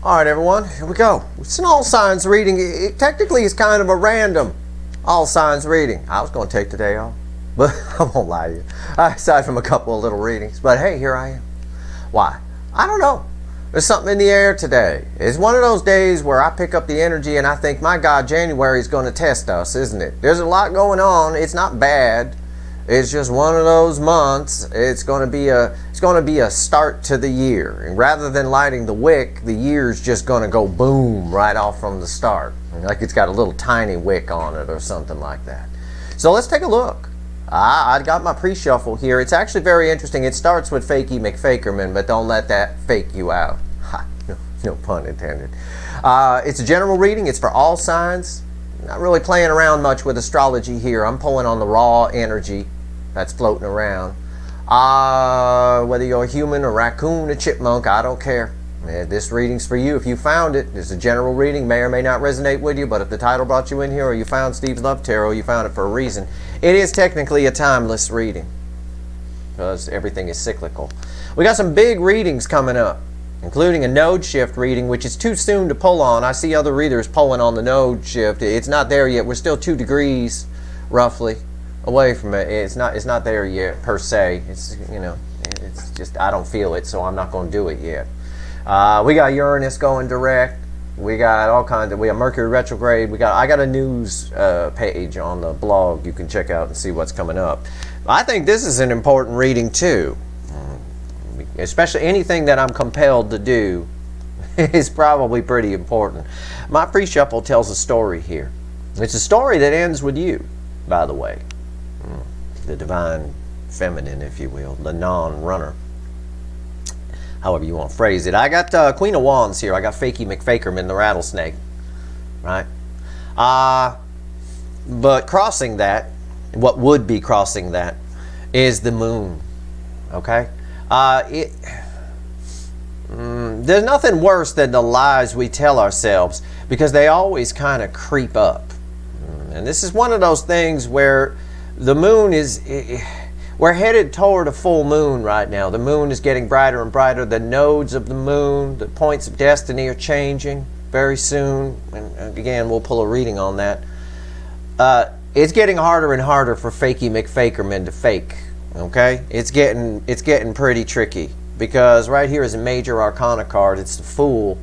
All right, everyone, here we go. It's an all signs reading. It technically is kind of a random all signs reading. I was going to take the day off, but I won't lie to you. Aside from a couple of little readings, but hey, here I am. Why? I don't know. There's something in the air today. It's one of those days where I pick up the energy and I think, my God, January is going to test us, isn't it? There's a lot going on. It's not bad. It's just one of those months. It's going to be a start to the year. And rather than lighting the wick, the year's just going to go boom right off from the start. Like it's got a little tiny wick on it or something like that. So let's take a look. I got my pre-shuffle here. It's actually very interesting. It starts with Fakey McFakerman, but don't let that fake you out. Ha, no pun intended. It's a general reading. It's for all signs. Not really playing around much with astrology here. I'm pulling on the raw energy that's floating around. Whether you're a human, a raccoon, a chipmunk, I don't care. This reading's for you if you found it. It's a general reading, may or may not resonate with you, but if the title brought you in here or you found Steve's Love Tarot, you found it for a reason. It is technically a timeless reading because everything is cyclical. We got some big readings coming up, including a node shift reading, which is too soon to pull on. I see other readers pulling on the node shift. It's not there yet. We're still 2 degrees roughly away from it. It's not there yet per se. It's, you know, it's just I don't feel it, so I'm not going to do it yet. We got Uranus going direct. We got all kinds of, we got Mercury retrograde. I got a news page on the blog you can check out and see what's coming up. I think this is an important reading too. Especially anything that I'm compelled to do is probably pretty important. My pre-shuffle tells a story here. It's a story that ends with you, by the way. The divine feminine, if you will, the non-runner. However you want to phrase it. I got Queen of Wands here. I got Fakey McFakerman, the rattlesnake. Right? But crossing that, what would be crossing that, is the moon. Okay? There's nothing worse than the lies we tell ourselves because they always kind of creep up. And this is one of those things where the moon is... We're headed toward a full moon right now. The moon is getting brighter and brighter. The nodes of the moon, the points of destiny are changing very soon. And again, we'll pull a reading on that. It's getting harder and harder for Fakey McFakerman to fake. Okay? It's getting pretty tricky. Because right here is a major arcana card. It's the Fool.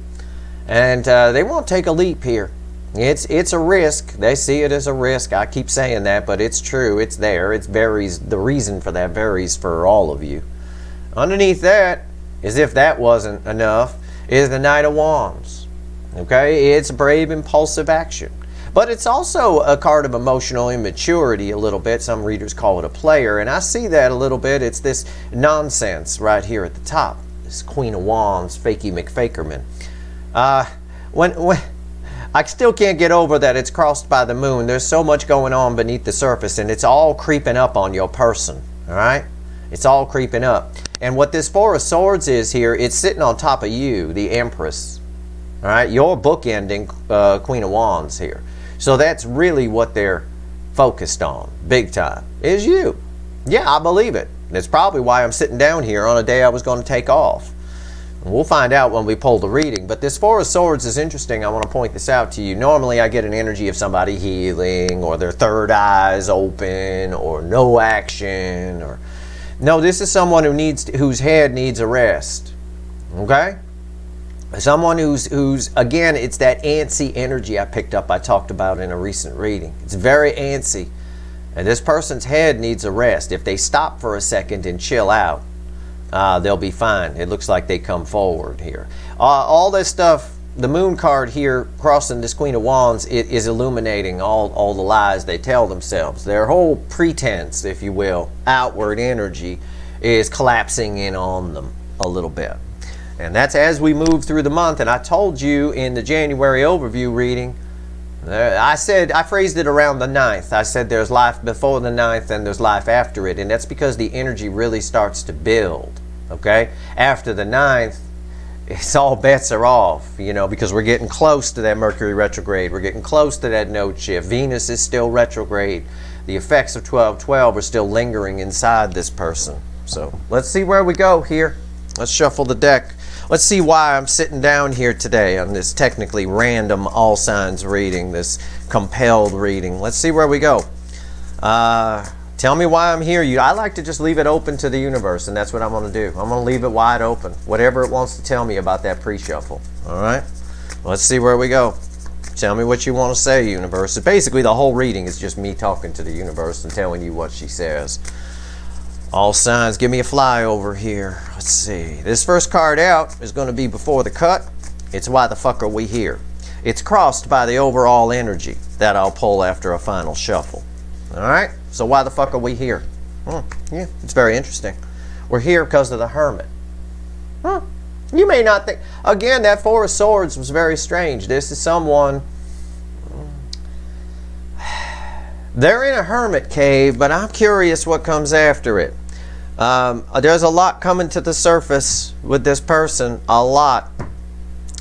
And they won't take a leap here. It's a risk. They see it as a risk. I keep saying that, but it's true. It's there. It varies. The reason for that varies for all of you. Underneath that, as if that wasn't enough, is the Knight of Wands. Okay? It's brave, impulsive action. But it's also a card of emotional immaturity a little bit. Some readers call it a player, and I see that a little bit. It's this nonsense right here at the top. This Queen of Wands, Fakey McFakerman. When I still can't get over that it's crossed by the moon. There's so much going on beneath the surface, and it's all creeping up on your person. All right? It's all creeping up. And what this Four of Swords is here, it's sitting on top of you, the Empress. All right? You're bookending Queen of Wands here. So that's really what they're focused on, big time, is you. Yeah, I believe it. That's probably why I'm sitting down here on a day I was going to take off. We'll find out when we pull the reading. But this Four of Swords is interesting. I want to point this out to you. Normally I get an energy of somebody healing or their third eye's open or no action. Or no, this is someone whose head needs a rest. Okay? Someone who's again, it's that antsy energy I picked up, I talked about in a recent reading. It's very antsy. And this person's head needs a rest. If they stop for a second and chill out, they'll be fine. It looks like they come forward here. All this stuff, the moon card here crossing this Queen of Wands, it is illuminating all the lies they tell themselves. Their whole pretense, if you will, outward energy is collapsing in on them a little bit. And that's as we move through the month. And I told you in the January overview reading, I phrased it around the 9th. I said there's life before the 9th and there's life after it. And that's because the energy really starts to build. Okay? After the 9th, it's all bets are off, you know, because we're getting close to that Mercury retrograde. We're getting close to that node shift. Venus is still retrograde. The effects of 12-12 are still lingering inside this person. So let's see where we go here. Let's shuffle the deck. Let's see why I'm sitting down here today on this technically random all signs reading, this compelled reading. Let's see where we go. Tell me why I'm here. I like to just leave it open to the universe, and that's what I'm going to do. I'm going to leave it wide open, whatever it wants to tell me about that pre-shuffle. All right? Let's see where we go. Tell me what you want to say, universe. So basically, the whole reading is just me talking to the universe and telling you what she says. All signs, give me a flyover here. Let's see. This first card out is going to be before the cut. It's why the fuck are we here? It's crossed by the overall energy that I'll pull after a final shuffle. All right? So why the fuck are we here? Yeah, it's very interesting. We're here because of the Hermit. You may not think... Again, that Four of Swords was very strange. This is someone... They're in a hermit cave, but I'm curious what comes after it. There's a lot coming to the surface with this person. A lot.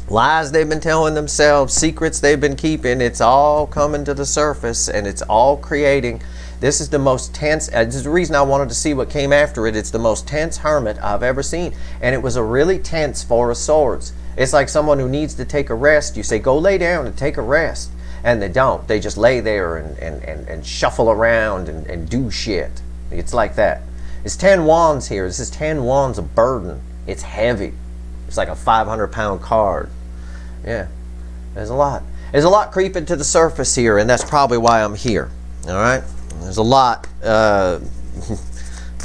Lies they've been telling themselves, secrets they've been keeping. It's all coming to the surface, and it's all creating... This is the most tense, this is the reason I wanted to see what came after it. It's the most tense hermit I've ever seen. And it was a really tense Four of Swords. It's like someone who needs to take a rest. You say, go lay down and take a rest. And they don't. They just lay there and shuffle around and do shit. It's like that. It's 10 wands here. This is 10 wands of burden. It's heavy. It's like a 500-pound card. Yeah, there's a lot. There's a lot creeping to the surface here, and that's probably why I'm here. All right? There's a lot.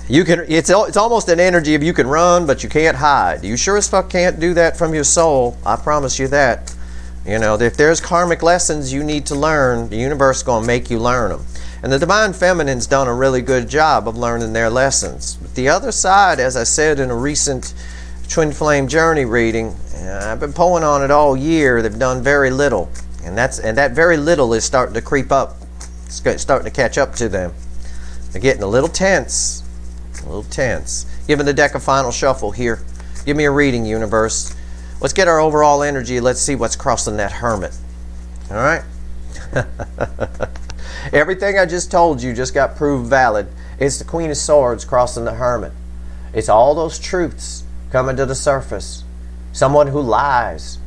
You can. It's almost an energy of you can run, but you can't hide. You sure as fuck can't do that from your soul. I promise you that. You know, if there's karmic lessons you need to learn, the universe is going to make you learn them. And the Divine Feminine's done a really good job of learning their lessons. But the other side, as I said in a recent Twin Flame Journey reading, I've been pulling on it all year. They've done very little, and that very little is starting to creep up. It's starting to catch up to them. They're getting a little tense. A little tense. Giving the deck a final shuffle here. Give me a reading, universe. Let's get our overall energy. Let's see what's crossing that Hermit. All right? Everything I just told you just got proved valid. It's the Queen of Swords crossing the Hermit. It's all those truths coming to the surface. Someone who lies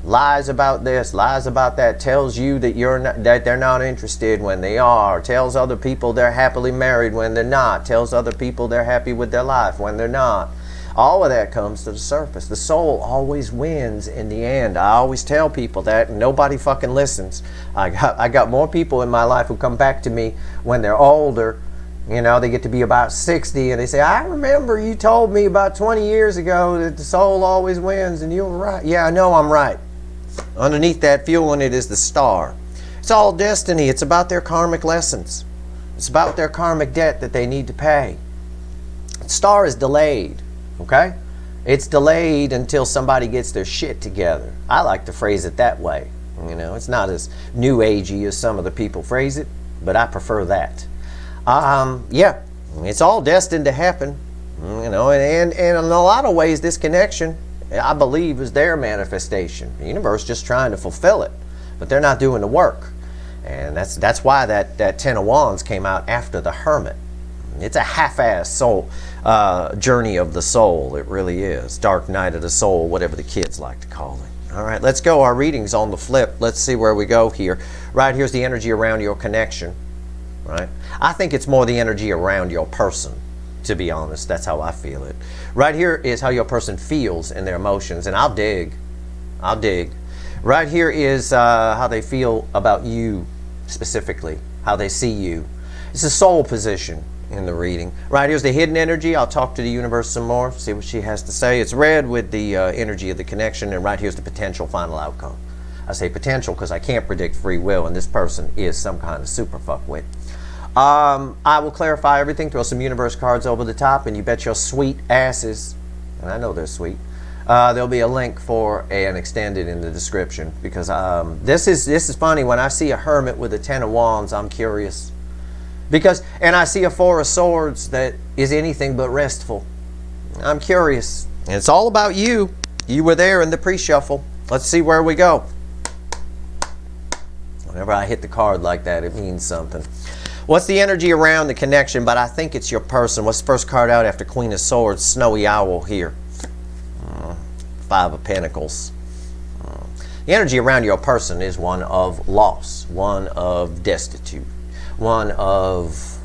about this, lies about that, tells you that they're not interested when they are, tells other people they're happily married when they're not, tells other people they're happy with their life when they're not. All of that comes to the surface. The soul always wins in the end. I always tell people that, and nobody fucking listens. I got more people in my life who come back to me when they're older. You know, they get to be about 60 and they say, I remember you told me about 20 years ago that the soul always wins, and you were right. Yeah, I know I'm right. Underneath that, fueling it is the star. It's all destiny. It's about their karmic lessons. It's about their karmic debt that they need to pay. The star is delayed, okay? It's delayed until somebody gets their shit together. I like to phrase it that way. You know, it's not as new agey as some of the people phrase it, but I prefer that. Yeah, it's all destined to happen, you know, and in a lot of ways this connection, I believe, is their manifestation. The universe just trying to fulfill it, but they're not doing the work. And that's why that 10 of Wands came out after the Hermit. It's a half-assed soul journey of the soul. It really is. Dark night of the soul, whatever the kids like to call it. All right, let's go. Our reading's on the flip. Let's see where we go here. Right here's the energy around your connection. Right? I think it's more the energy around your person, to be honest. That's how I feel it. Right here is how your person feels in their emotions, and I'll dig. Right here is how they feel about you specifically, how they see you. It's a soul position in the reading. Right here's the hidden energy. I'll talk to the universe some more, see what she has to say. It's red with the energy of the connection, and right here's the potential final outcome. I say potential because I can't predict free will, and this person is some kind of super fuckwit. I will clarify everything, throw some universe cards over the top, and you bet your sweet asses, and I know they're sweet, there'll be a link for an extended in the description, because this is funny. When I see a Hermit with a 10 of Wands, I'm curious. And I see a Four of Swords that is anything but restful. I'm curious. And it's all about you. You were there in the pre-shuffle. Let's see where we go. Whenever I hit the card like that, it means something. What's the energy around the connection? But I think it's your person. What's the first card out after Queen of Swords? Snowy Owl here. Five of Pentacles. The energy around your person is one of loss, one of destitute, one of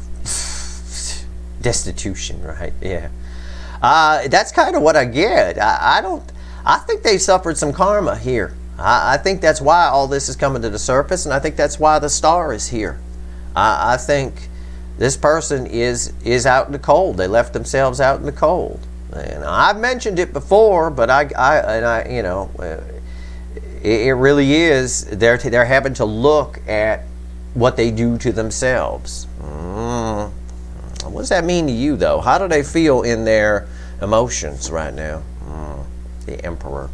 destitution, right? Yeah. That's kind of what I get. I think they suffered some karma here. I think that's why all this is coming to the surface, and I think that's why the star is here. I think this person is out in the cold. They left themselves out in the cold. And I've mentioned it before, but you know, it really is. They're having to look at what they do to themselves. What does that mean to you, though? How do they feel in their emotions right now? The Emperor.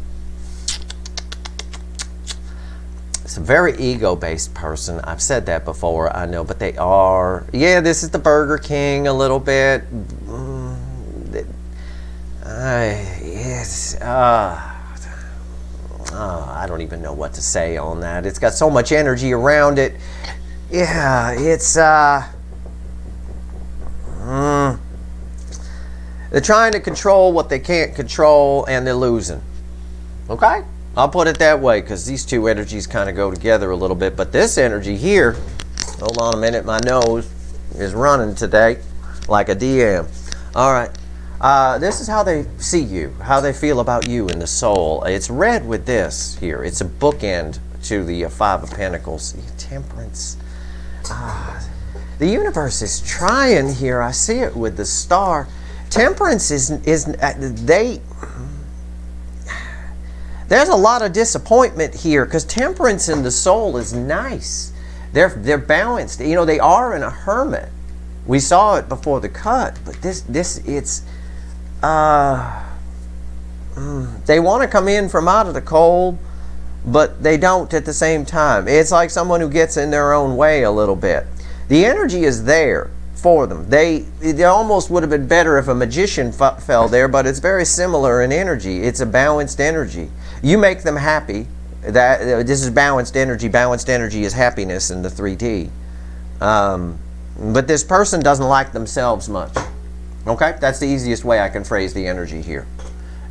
It's a very ego-based person. I've said that before, I know, but they are. Yeah, this is the Burger King a little bit. Yes. I don't even know what to say on that. It's got so much energy around it. Yeah, it's they're trying to control what they can't control, and they're losing. Okay? I'll put it that way, because these two energies kind of go together a little bit. But this energy here, hold on a minute, my nose is running today like a DM. All right. This is how they see you, how they feel about you in the soul. It's red with this here. It's a bookend to the Five of Pentacles. Temperance. The universe is trying here. I see it with the star. Temperance there's a lot of disappointment here, because temperance in the soul is nice. They're balanced. You know, they are in a hermit. We saw it before the cut, but it's they want to come in from out of the cold, but they don't at the same time. It's like someone who gets in their own way a little bit. The energy is there for them. It almost would have been better if a magician fell there, but it's very similar in energy. It's a balanced energy. You make them happy. This is balanced energy. Balanced energy is happiness in the 3D. But this person doesn't like themselves much. Okay? That's the easiest way I can phrase the energy here.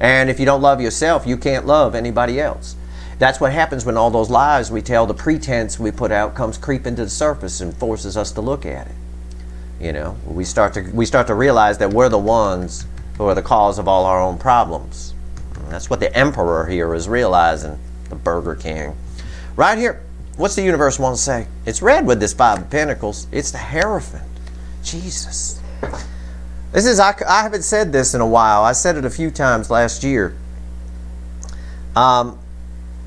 And if you don't love yourself, you can't love anybody else. That's what happens when all those lies we tell, the pretense we put out, comes creeping to the surface and forces us to look at it. You know, we start to realize that we're the ones who are the cause of all our own problems. And that's what the Emperor here is realizing, the Burger King. Right here, what's the universe want to say? It's red with this Five of Pentacles. It's the Hierophant. Jesus. This is, I haven't said this in a while. I said it a few times last year.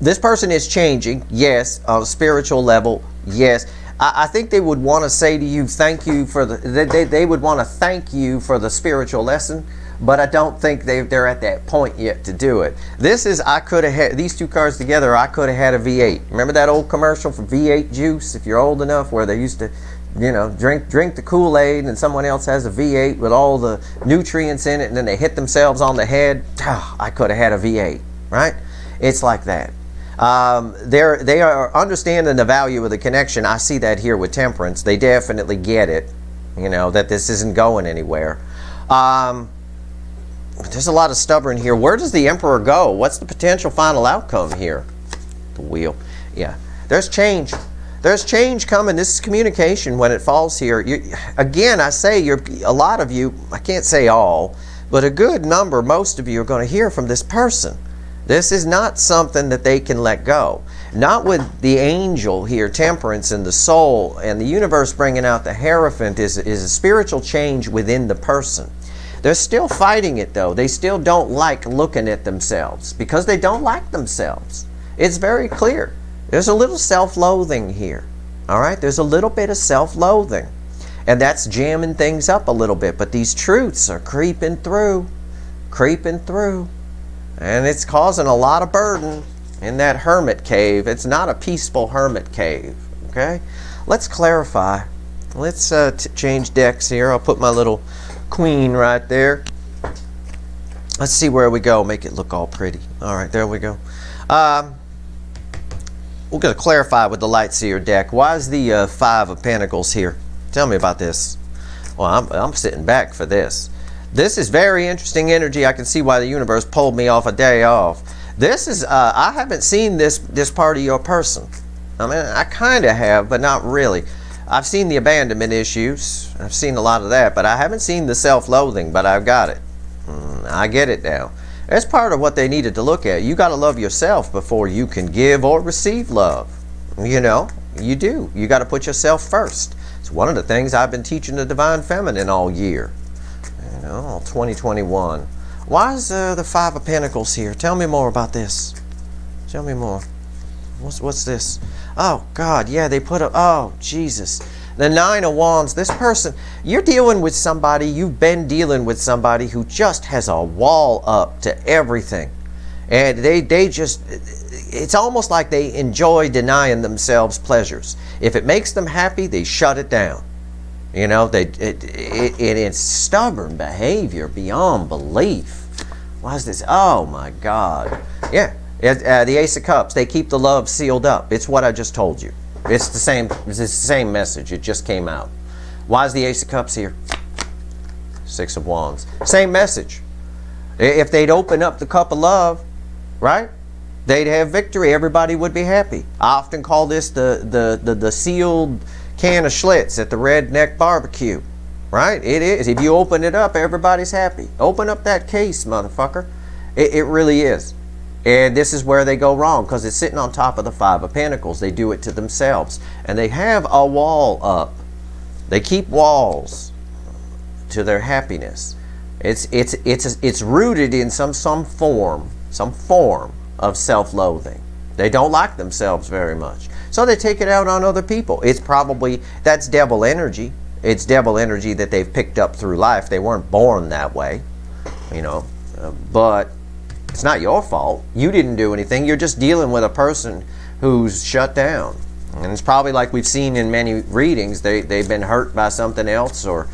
This person is changing, yes, on a spiritual level, yes. I think they would want to say to you, thank you for they would want to thank you for the spiritual lesson, but I don't think they're at that point yet to do it. This is, I could have had, these two cards together, I could have had a V8. Remember that old commercial for V8 juice, if you're old enough, where they used to, you know, drink the Kool-Aid and someone else has a V8 with all the nutrients in it, and then they hit themselves on the head. Oh, I could have had a V8, right? It's like that. They are understanding the value of the connection. I see that here with Temperance. They definitely get it, you know, that this isn't going anywhere. There's a lot of stubborn here. Where does the Emperor go? What's the potential final outcome here? The Wheel. Yeah. There's change. There's change coming. This is communication when it falls here. Again, I say a lot of you, I can't say all, but a good number, most of you are going to hear from this person. This is not something that they can let go. Not with the angel here, Temperance, and the soul, and the universe bringing out the Hierophant is a spiritual change within the person. They're still fighting it, though. They still don't like looking at themselves because they don't like themselves. It's very clear. There's a little self-loathing here. All right? There's a little bit of self-loathing. And that's jamming things up a little bit. But these truths are creeping through. Creeping through. And it's causing a lot of burden in that hermit cave. It's not a peaceful hermit cave. Okay? Let's clarify. Let's change decks here. I'll put my little Queen right there. Let's see where we go. Make it look all pretty. All right, there we go. We're going to clarify with the Lightseer deck. Why is the Five of Pentacles here? Tell me about this. Well, I'm sitting back for this. This is very interesting energy. I can see why the universe pulled me off a day off. This is, I haven't seen this part of your person. I mean, I kind of have, but not really. I've seen the abandonment issues. I've seen a lot of that, but I haven't seen the self-loathing, but I've got it. I get it now. That's part of what they needed to look at. You got to love yourself before you can give or receive love. You know, you do. You got to put yourself first. It's one of the things I've been teaching the Divine Feminine all year. You know, all 2021. Why is the Five of Pentacles here? Tell me more about this. Tell me more. What's this? Oh, God, yeah, they put a... Oh, Jesus. The Nine of Wands. This person, you're dealing with somebody, you've been dealing with somebody who just has a wall up to everything. And they just... It's almost like they enjoy denying themselves pleasures. If it makes them happy, they shut it down. You know, it's stubborn behavior beyond belief. Why is this? Oh, my God. Yeah. The Ace of Cups, they keep the love sealed up. It's what I just told you. It's the same message. It just came out. Why is the Ace of Cups here? Six of Wands. Same message. If they'd open up the cup of love, right? They'd have victory. Everybody would be happy. I often call this the sealed can of Schlitz at the Redneck Barbecue. Right? It is. If you open it up, everybody's happy. Open up that case, motherfucker. It really is. And this is where they go wrong, because it's sitting on top of the Five of Pentacles. They do it to themselves. And they have a wall up. They keep walls to their happiness. It's rooted in some form of self-loathing. They don't like themselves very much. So they take it out on other people. It's probably, that's devil energy. It's devil energy that they've picked up through life. They weren't born that way, you know. But it's not your fault. You didn't do anything. You're just dealing with a person who's shut down. And it's probably like we've seen in many readings. They've been hurt by something else, or,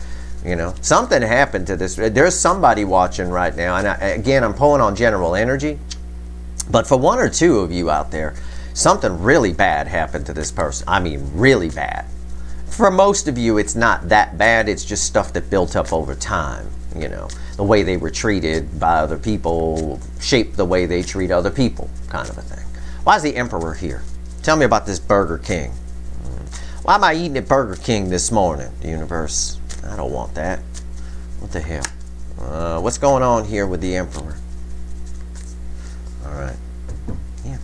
you know, something happened to this. There's somebody watching right now. And again, I'm pulling on general energy. But for one or two of you out there, something really bad happened to this person. I mean, really bad. For most of you, it's not that bad. It's just stuff that built up over time. You know, the way they were treated by other people shaped the way they treat other people, kind of a thing. Why is the Emperor here? Tell me about this Burger King. Why am I eating at Burger King this morning, universe? I don't want that. What the hell? What's going on here with the Emperor? All right. Yeah.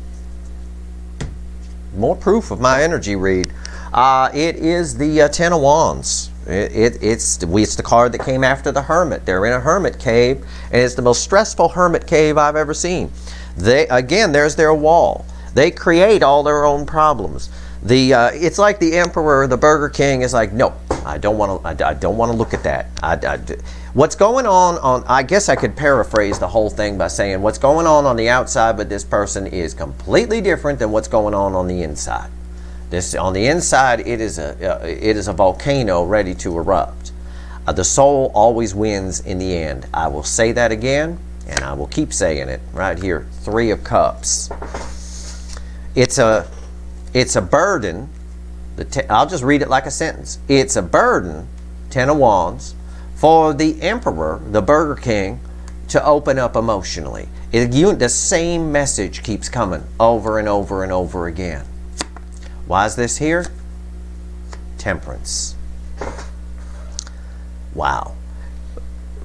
More proof of my energy read. It is the Ten of Wands. It's the card that came after the Hermit. They're in a hermit cave, and it's the most stressful hermit cave I've ever seen. Again, there's their wall. They create all their own problems. It's like the Emperor, the Burger King, is like, no, I don't want to look at that. What's going on, I guess I could paraphrase the whole thing by saying what's going on the outside with this person is completely different than what's going on the inside. On the inside, it is a volcano ready to erupt. The soul always wins in the end. I will say that again, and I will keep saying it right here. Three of Cups. It's a burden. I'll just read it like a sentence. It's a burden, Ten of Wands, for the Emperor, the Burger King, to open up emotionally. The same message keeps coming over and over and over again. Why is this here? Temperance. Wow.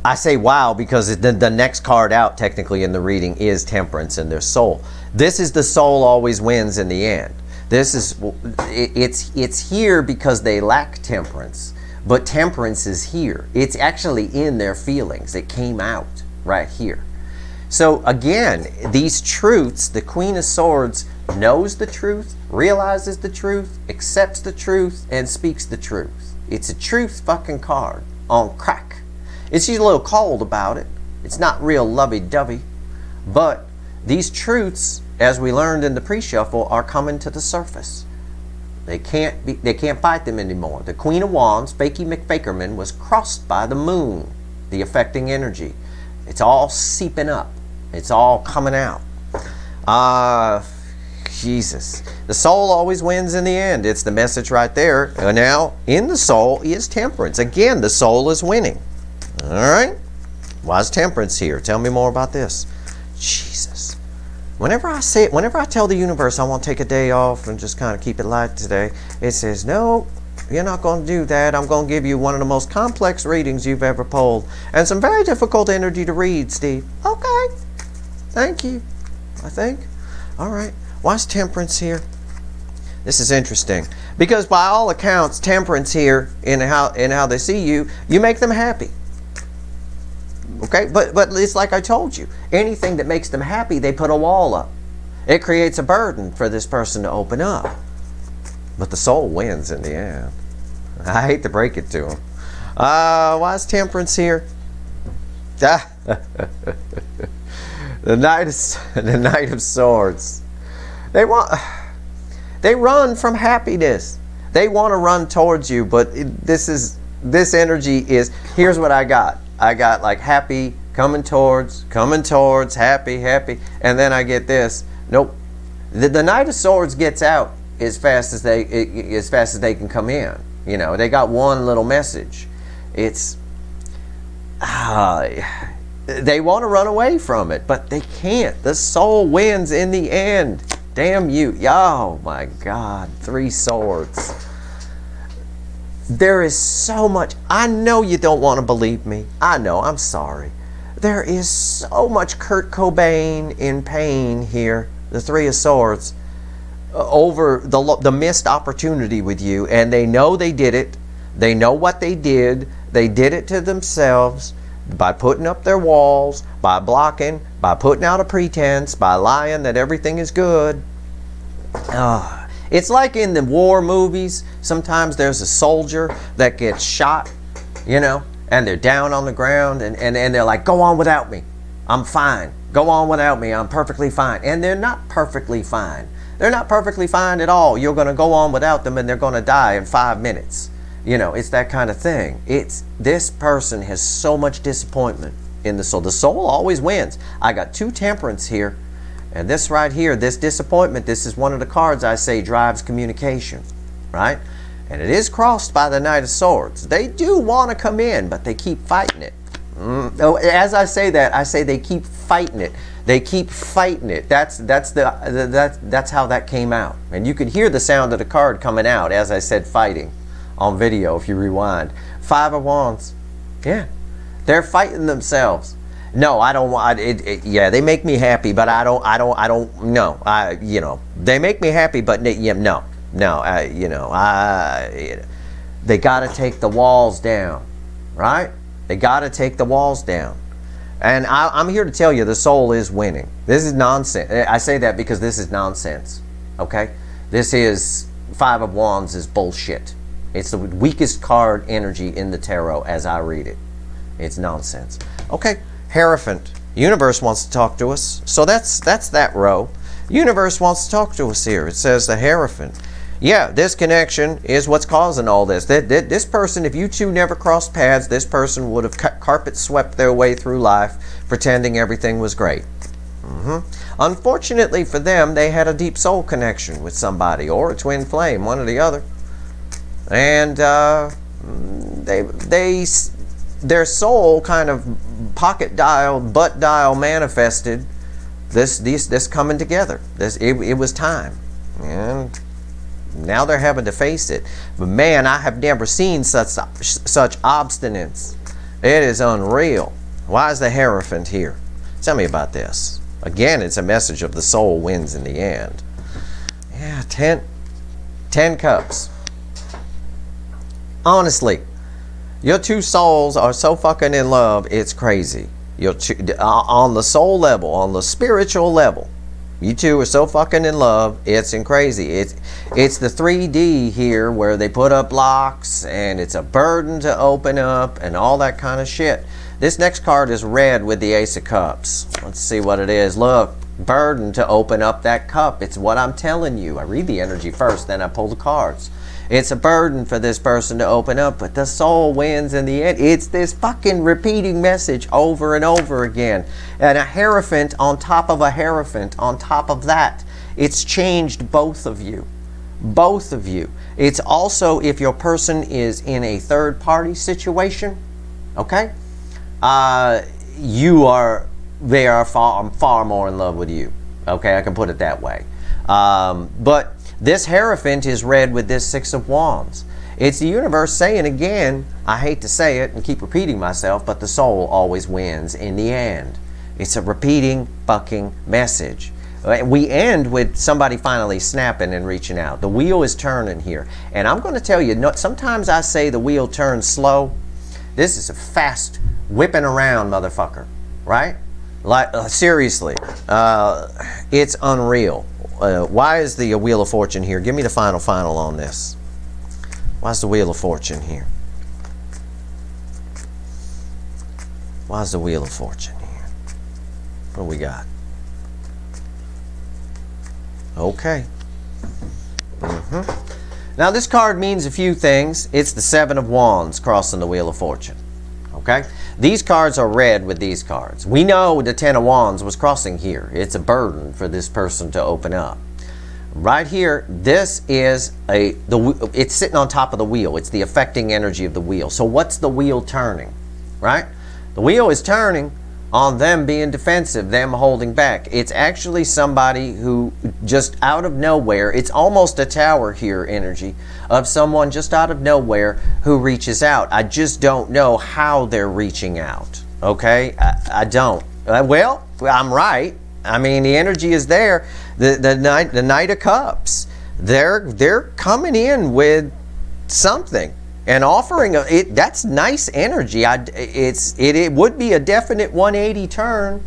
I say wow because the next card out technically in the reading is Temperance in their soul. This is the soul always wins in the end. It's here because they lack temperance, but temperance is here. It's actually in their feelings. It came out right here. So again, these truths, the Queen of Swords knows the truth, realizes the truth, accepts the truth, and speaks the truth. It's a truth fucking card on crack. She's a little cold about it. It's not real lovey-dovey. But these truths, as we learned in the pre-shuffle, are coming to the surface. They can't fight them anymore. The Queen of Wands, Fakey McFakerman, was crossed by the moon, the affecting energy. It's all seeping up. It's all coming out. Jesus. The soul always wins in the end. It's the message right there. Now, in the soul is temperance. Again, the soul is winning. All right? Why is temperance here? Tell me more about this. Jesus. Whenever I say it, whenever I tell the universe I want to take a day off and just kind of keep it light today, it says, no, you're not going to do that. I'm going to give you one of the most complex readings you've ever pulled. And some very difficult energy to read, Steve. Okay. Thank you, I think. All right. Why is temperance here? This is interesting. Because by all accounts, temperance here, in how they see you, you make them happy. Okay, but it's like I told you. Anything that makes them happy, they put a wall up. It creates a burden for this person to open up. But the soul wins in the end. I hate to break it to them. Why is temperance here? The Knight of Swords. They run from happiness. They want to run towards you, but this energy is, here's what I got. I got like happy, coming towards, happy, and then I get this. Nope. The Knight of Swords gets out as fast as they can come in. You know, they got one little message. It's they want to run away from it, but they can't. The soul wins in the end. Damn you. Oh my God. 3 swords. There is so much. I know you don't want to believe me. I know. I'm sorry. There is so much Kurt Cobain in pain here. The 3 of Swords. Over the missed opportunity with you. And they know they did it. They know what they did. They did it to themselves. By putting up their walls. By blocking. By putting out a pretense. By lying that everything is good. It's like in the war movies. Sometimes there's a soldier that gets shot, you know, and they're down on the ground and they're like, go on without me. I'm fine. Go on without me. I'm perfectly fine. And they're not perfectly fine. They're not perfectly fine at all. You're going to go on without them and they're going to die in 5 minutes. You know, it's that kind of thing. This person has so much disappointment in the soul. The soul always wins. I got 2 temperance here. And this right here, this disappointment, this is one of the cards I say drives communication, right? And it is crossed by the Knight of Swords. They do want to come in, but they keep fighting it. As I say that, I say they keep fighting it. They keep fighting it. That's how that came out. And you could hear the sound of the card coming out as I said fighting on video if you rewind. 5 of Wands. Yeah. They're fighting themselves. No, I don't want it. Yeah, they make me happy, but I don't. No, you know, they make me happy, but yeah, no. You know, they got to take the walls down, right? They got to take the walls down. And I'm here to tell you, the soul is winning. This is nonsense. I say that because this is nonsense. Okay, this is 5 of Wands is bullshit. It's the weakest card energy in the tarot as I read it. It's nonsense. Okay. Hierophant. Universe wants to talk to us. So that's that row. Universe wants to talk to us here. It says the Hierophant. Yeah, this connection is what's causing all this. This person, if you two never crossed paths, this person would have carpet swept their way through life, pretending everything was great. Unfortunately for them, they had a deep soul connection with somebody, or a twin flame, one or the other. And their soul kind of pocket dial, butt dial manifested this coming together. It was time, and now they're having to face it. But man, I have never seen such obstinance. It is unreal. Why is the Hierophant here? Tell me about this. Again, it's a message of the soul wins in the end. Yeah, 10 cups. Honestly, your 2 souls are so fucking in love, it's crazy. On the soul level, on the spiritual level, you 2 are so fucking in love, it's crazy. It's the 3D here where they put up blocks and it's a burden to open up and all that kind of shit. This next card is red with the Ace of Cups. Let's see what it is. Look, burden to open up that cup. It's what I'm telling you. I read the energy first, then I pull the cards. It's a burden for this person to open up, but the soul wins in the end. It's this fucking repeating message over and over again. And a Hierophant on top of a Hierophant on top of that. It's changed both of you. Both of you. It's also if your person is in a third-party situation, okay? They are far more in love with you. Okay, I can put it that way. But this Hierophant is red with this Six of Wands. It's the universe saying again, I hate to say it and keep repeating myself, but the soul always wins in the end. It's a repeating fucking message. We end with somebody finally snapping and reaching out. The wheel is turning here. And I'm going to tell you, sometimes I say the wheel turns slow. This is a fast whipping around motherfucker, right? Like seriously, it's unreal. Why is the Wheel of Fortune here? Give me the final on this. Why's the Wheel of Fortune here? Why's the Wheel of Fortune here? What do we got? Okay. Now this card means a few things. It's the Seven of Wands crossing the Wheel of Fortune. Okay? These cards are red with these cards. We know the Ten of Wands was crossing here. It's a burden for this person to open up. Right here, this is it's sitting on top of the wheel. It's the affecting energy of the wheel. So what's the wheel turning? Right? The wheel is turning on them being defensive, them holding back. It's actually somebody who just out of nowhere, it's almost a Tower here energy of someone just out of nowhere who reaches out. I just don't know how they're reaching out. Okay? I don't. Well, I'm right. I mean, the energy is there. The Knight of Cups. They're coming in with something and offering it. That's nice energy. It would be a definite 180 turn.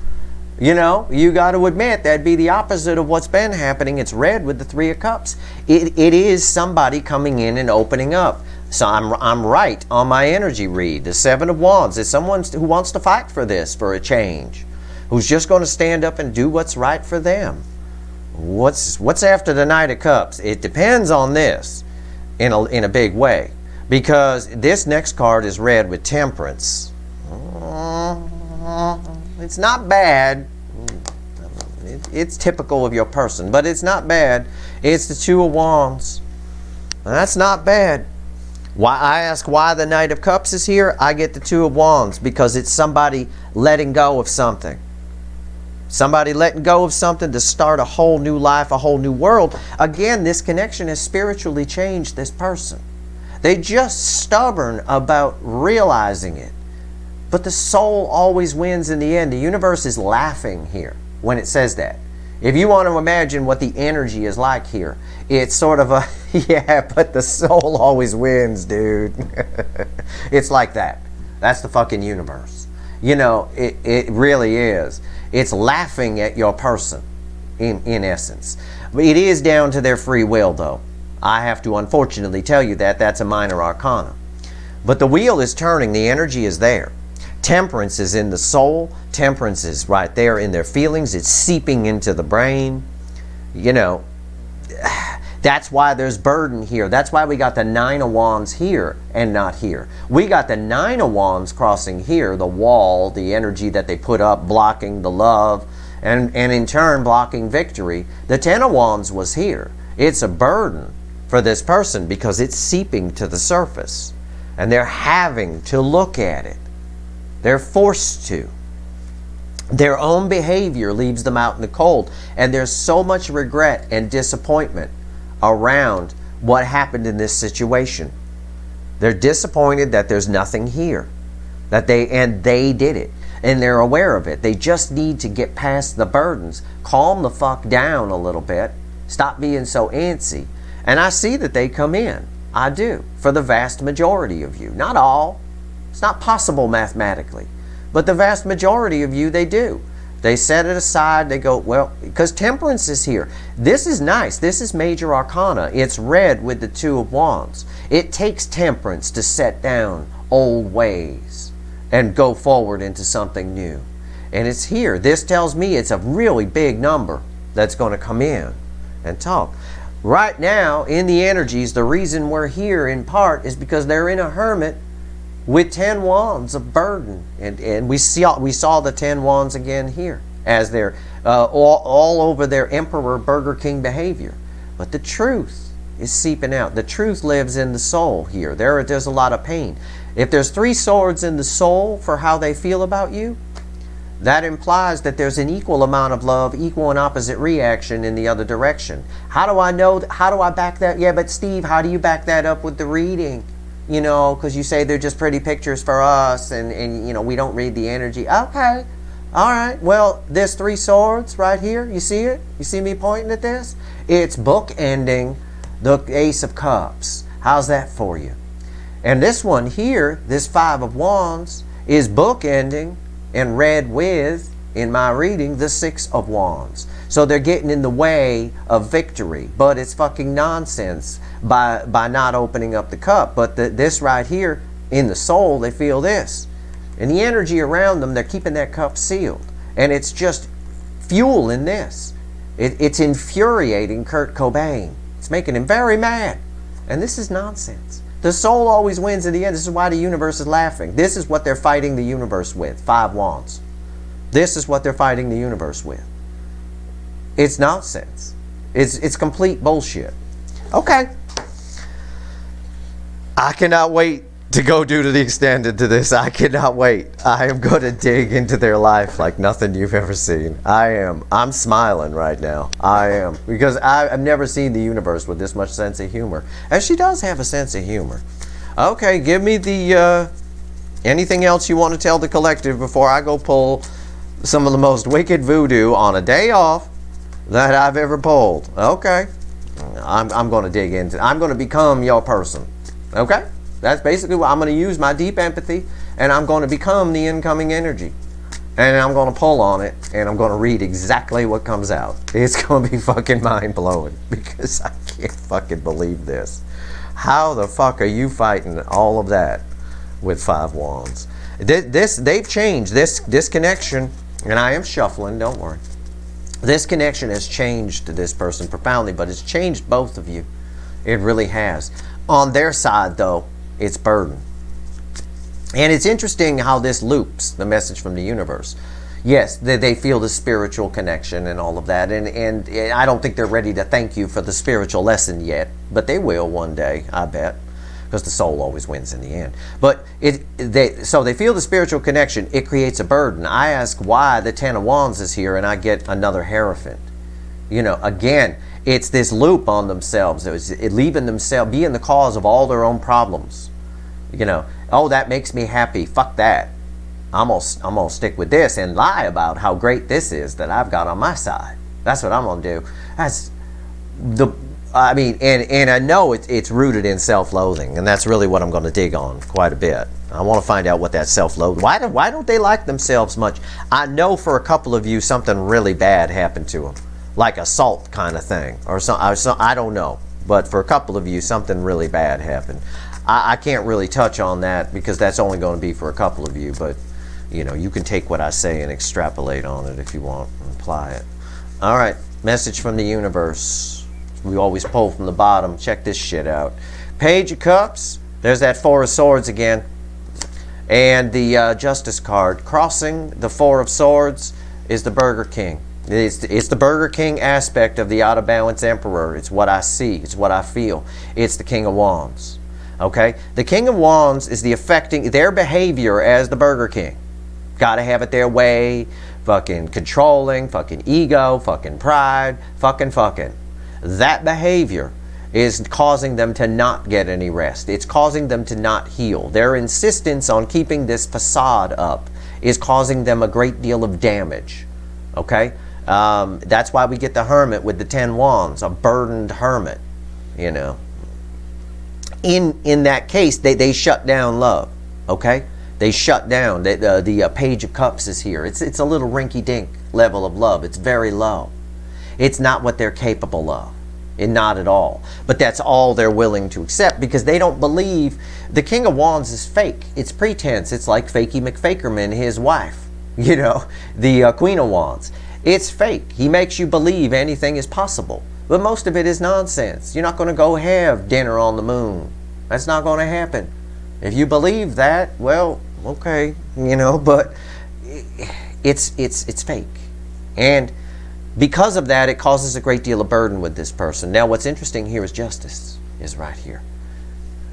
You know, you got to admit that'd be the opposite of what's been happening. It's red with the Three of Cups. It is somebody coming in and opening up. So I'm right on my energy read. The Seven of Wands is someone who wants to fight for this, for a change, who's just going to stand up and do what's right for them. What's after the Knight of Cups? It depends on this in a big way, because this next card is red with Temperance. It's not bad. It's typical of your person, but it's not bad. It's the Two of Wands. That's not bad. Why I ask why the Knight of Cups is here, I get the Two of Wands, because it's somebody letting go of something. Somebody letting go of something to start a whole new life, a whole new world. Again, this connection has spiritually changed this person. They're just stubborn about realizing it. But the soul always wins in the end. The universe is laughing here when it says that. If you want to imagine what the energy is like here, it's sort of a, yeah, but the soul always wins, dude. It's like that. That's the fucking universe. You know, it really is. It's laughing at your person, in essence. But it is down to their free will, though. I have to unfortunately tell you that. That's a minor arcana. But the wheel is turning. The energy is there. Temperance is in the soul. Temperance is right there in their feelings. It's seeping into the brain. You know, that's why there's burden here. That's why we got the Nine of Wands here and not here. We got the Nine of Wands crossing here, the wall, the energy that they put up, blocking the love, and in turn blocking victory. The Ten of Wands was here. It's a burden for this person because it's seeping to the surface. And they're having to look at it. They're forced to. Their own behavior leaves them out in the cold. And there's so much regret and disappointment around what happened in this situation. They're disappointed that there's nothing here. They did it. And they're aware of it. They just need to get past the burdens. Calm the fuck down a little bit. Stop being so antsy. And I see that they come in. I do. For the vast majority of you. Not all. It's not possible mathematically. But the vast majority of you, they do. They set it aside. They go, well, because Temperance is here. This is nice. This is major arcana. It's red with the Two of Wands. It takes Temperance to set down old ways and go forward into something new. And it's here. This tells me it's a really big number that's going to come in and talk. Right now, in the energies, the reason we're here in part is because they're in a hermit with 10 wands of burden. And we saw the 10 wands again here as they're all over their Emperor Burger King behavior. But the truth is seeping out. The truth lives in the soul here. There's a lot of pain. If there's 3 swords in the soul for how they feel about you, that implies that there's an equal amount of love, equal and opposite reaction in the other direction. How do I know? How do I back that? Yeah, but Steve, how do you back that up with the reading? You know, because you say they're just pretty pictures for us, and you know, we don't read the energy. Okay, all right. Well, there's 3 swords right here. You see it? You see me pointing at this? It's bookending the Ace of Cups. How's that for you? And this one here, this 5 of Wands, is bookending and read with, in my reading, the 6 of Wands. So they're getting in the way of victory, but it's fucking nonsense by not opening up the cup. But this right here, in the soul, they feel this. And the energy around them, they're keeping that cup sealed. And it's just fuel in this. It's infuriating Kurt Cobain. It's making him very mad. And this is nonsense. The soul always wins in the end. This is why the universe is laughing. This is what they're fighting the universe with. 5 Wands. This is what they're fighting the universe with. It's nonsense. It's complete bullshit. Okay. I cannot wait to go do to the extended to this. I cannot wait. I am going to dig into their life like nothing you've ever seen. I'm smiling right now. I am. Because I've never seen the universe with this much sense of humor. And she does have a sense of humor. Okay, give me the anything else you want to tell the collective before I go pull some of the most wicked voodoo on a day off that I've ever pulled. Okay. I'm going to dig into. I'm going to become your person. Okay? That's basically what I'm going to use, my deep empathy, and I'm going to become the incoming energy. And I'm going to pull on it, and I'm going to read exactly what comes out. It's going to be fucking mind-blowing, because I can't fucking believe this. How the fuck are you fighting all of that with 5 Wands? They've changed. This connection, and I am shuffling, don't worry. This connection has changed this person profoundly, but it's changed both of you. It really has. On their side, though, it's burden. And it's interesting how this loops the message from the universe. Yes, they feel the spiritual connection and all of that. And I don't think they're ready to thank you for the spiritual lesson yet. But they will one day, I bet. Because the soul always wins in the end. But so they feel the spiritual connection. It creates a burden. I ask why the 10 of Wands is here and I get another Hierophant. You know, again, it's this loop on themselves. It leaving themselves, being the cause of all their own problems. You know, oh, that makes me happy. Fuck that. I'm gonna stick with this and lie about how great this is that I've got on my side. That's what I'm gonna do. That's the. I mean, and I know it's rooted in self-loathing, and that's really what I'm going to dig on quite a bit. I want to find out what that self-loathing. Why don't they like themselves much? I know for a couple of you something really bad happened to them, like assault kind of thing, or I don't know. But for a couple of you, something really bad happened. I can't really touch on that because that's only going to be for a couple of you. But you know, you can take what I say and extrapolate on it if you want and apply it. All right, message from the universe. We always pull from the bottom. Check this shit out. Page of Cups. There's that 4 of Swords again. And the Justice card. Crossing the 4 of Swords is the Burger King. It's the Burger King aspect of the out-of-balance Emperor. It's what I see. It's what I feel. It's the King of Wands. Okay? The King of Wands is the affecting their behavior as the Burger King. Gotta have it their way. Fucking controlling. Fucking ego. Fucking pride. Fucking. That behavior is causing them to not get any rest. It's causing them to not heal. Their insistence on keeping this facade up is causing them a great deal of damage. Okay? That's why we get the Hermit with the 10 Wands, a burdened hermit. You know. In that case, they shut down love. Okay? They shut down. The Page of Cups is here. It's a little rinky-dink level of love. It's very low. It's not what they're capable of. And not at all. But that's all they're willing to accept because they don't believe the King of Wands is fake. It's pretense. It's like Fakey McFakerman, his wife. You know, the Queen of Wands. It's fake. He makes you believe anything is possible. But most of it is nonsense. You're not going to go have dinner on the moon. That's not going to happen. If you believe that, well, okay. You know, but it's fake. And because of that, it causes a great deal of burden with this person. Now, what's interesting here is Justice is right here.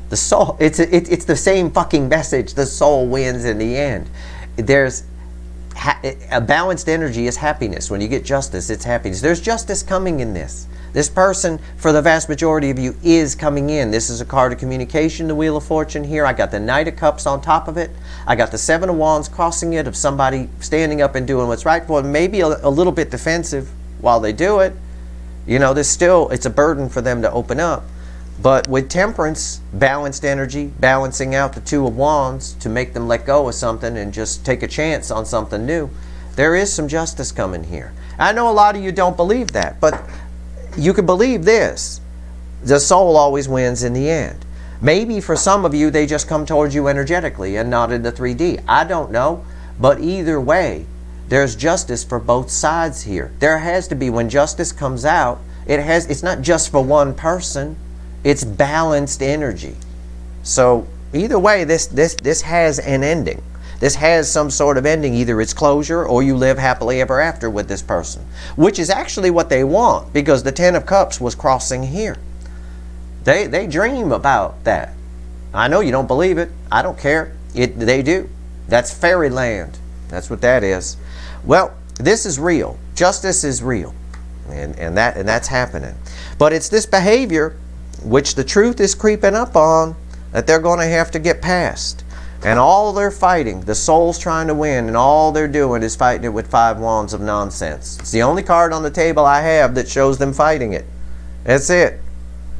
The soul, it's the same fucking message. The soul wins in the end. There's a balanced energy is happiness. When you get justice, it's happiness. There's justice coming in this. This person, for the vast majority of you, is coming in. This is a card of communication, the Wheel of Fortune here. I got the Knight of Cups on top of it. I got the Seven of Wands crossing it, of somebody standing up and doing what's right for them. Maybe a little bit defensive while they do it. You know, there's still, it's a burden for them to open up. But with Temperance, balanced energy, balancing out the Two of Wands to make them let go of something and just take a chance on something new, there is some justice coming here. I know a lot of you don't believe that, but you can believe this. The soul always wins in the end. Maybe for some of you, they just come towards you energetically and not in the 3D. I don't know. But either way, there's justice for both sides here. There has to be. When justice comes out, it's not just for one person. It's balanced energy. So either way, this has an ending. This has some sort of ending. Either it's closure or you live happily ever after with this person, which is actually what they want, because the Ten of Cups was crossing here. They dream about that. I know you don't believe it. I don't care. They do. That's fairyland. That's what that is. Well, this is real. Justice is real, and that's happening. But it's this behavior which the truth is creeping up on that they're going to have to get past. And all they're fighting, the soul's trying to win, and all they're doing is fighting it with 5 wands of nonsense. It's the only card on the table I have that shows them fighting it. That's it.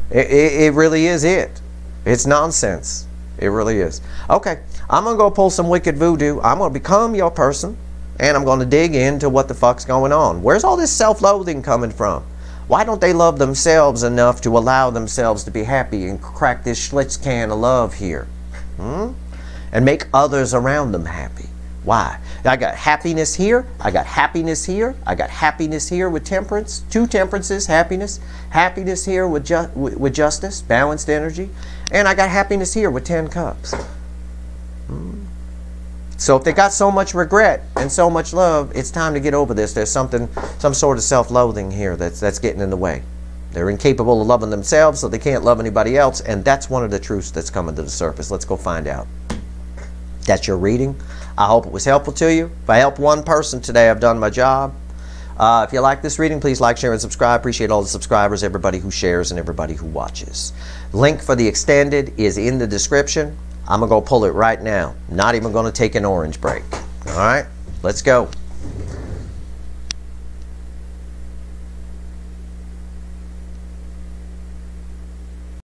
It really is it. It's nonsense. It really is. Okay, I'm going to go pull some wicked voodoo. I'm going to become your person, and I'm going to dig into what the fuck's going on. Where's all this self-loathing coming from? Why don't they love themselves enough to allow themselves to be happy and crack this Schlitz can of love here? And make others around them happy. Why? I got happiness here. I got happiness here. I got happiness here with Temperance. 2 temperances, happiness. Happiness here with justice, balanced energy. And I got happiness here with 10 cups. So if they got so much regret and so much love, it's time to get over this. There's some sort of self-loathing here that's getting in the way. They're incapable of loving themselves, so they can't love anybody else. And that's one of the truths that's coming to the surface. Let's go find out. That's your reading. I hope it was helpful to you. If I helped one person today, I've done my job. If you like this reading, please like, share, and subscribe. Appreciate all the subscribers, everybody who shares, and everybody who watches. Link for the extended is in the description. I'm going to go pull it right now. Not even going to take an orange break. All right, let's go.